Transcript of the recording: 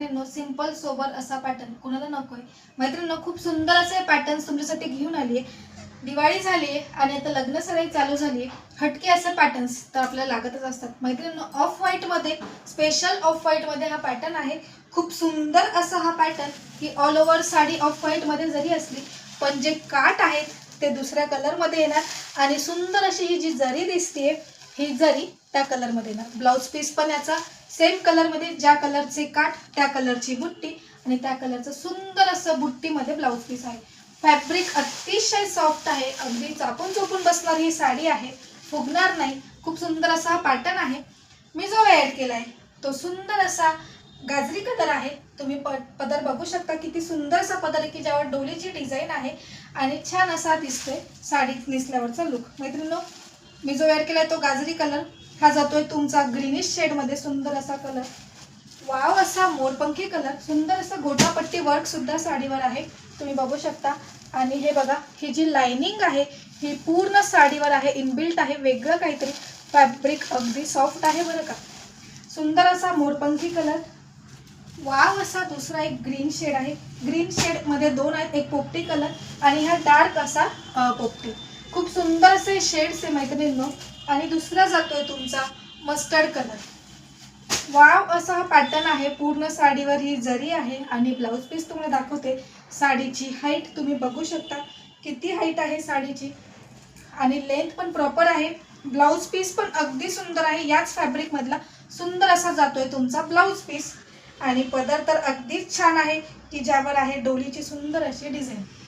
Simple sober असा pattern कुणाला नकोय मैत्रिणींनो, खूप सुंदर असे पॅटर्न्स तुमच्यासाठी घेऊन आली आहे. दिवाळी झाली आहे आणि आता लग्न सराई चालू झाली आहे. हटके असे पॅटर्न्स तर आपल्याला लागतच असतात. मैत्रिणींनो, ऑफ व्हाईट मध्ये, स्पेशल ऑफ व्हाईट मध्ये हा पॅटर्न आहे. खूप सुंदर असा हा पॅटर्न की all over sari off white मध्ये जरी असली पण जे काठ आहेत ते दुसऱ्या कलर मध्ये येणार आणि सुंदर अशी ही जी जरी दिसते ही जरी त्या कलर मध्ये येणार. ब्लाउज पीस पण याचा सेम कलर मध्ये, ज्या कलरचे काठ त्या कलरची बुट्टी आणि त्या कलरचं सुंदर असं बुट्टीमध्ये ब्लाउज पीस आहे. फॅब्रिक अतिशय सॉफ्ट आहे, अगदी चापून चोपून बसणारी ही साडी आहे, फुगणार नाही. खूप सुंदर असा हा पॅटर्न आहे. मी जो ऍड केलाय तो सुंदर असा गाजरी कलर आहे. तुम्ही पदर बघू शकता, किती सुंदर असा पदर आहे की ज्यावर डोलीची डिझाईन आहे आणि छान असा दिसतोय साडी नेसल्यावरचा लुक. मैत्रिणींनो, मी जो ऍड केलाय तो गाजरी कलर, हा जातोय तुमचा ग्रीनिश शेड मध्ये. सुंदर असा कलर, वाव असा मोरपंखी कलर, सुंदर असा गोटापट्टी वर्क सुद्धा साडीवर आहे, तुम्ही बघू शकता. आणि हे बघा, ही जी लाइनिंग आहे ही पूर्ण साडीवर आहे, इनबिल्ट आहे. वेगळं काहीतरी फॅब्रिक, अगदी सॉफ्ट आहे बरं का. सुंदर असा मोरपंखी कलर, वाव असा दुसरा एक ग्रीन शेड आहे. ग्रीन शेड मध्ये दोन आहेत, एक पोपटी कलर आणि हा डार्क असा पोपटी. खूप सुंदर असे शेड्स आहे मैत्रिणींनो. आणि दुसरा जातोय तुमचा मस्टर्ड कलर. वाव असा हा पॅटर्न आहे. पूर्ण साडीवर ही जरी आहे आणि ब्लाउज पीस तुम्हाला दाखवते. साडीची हाईट तुम्ही बघू शकता, किती हाईट आहे साडीची आणि लेंथ पण प्रॉपर आहे. ब्लाउज पीस पण अगदी सुंदर आहे, याच फॅब्रिक मधला सुंदर असा जातोय तुमचा ब्लाउज पीस. आणि पदर तर अगदीच छान आहे की ज्यावर आहे डोलीची सुंदर अशी डिझाईन.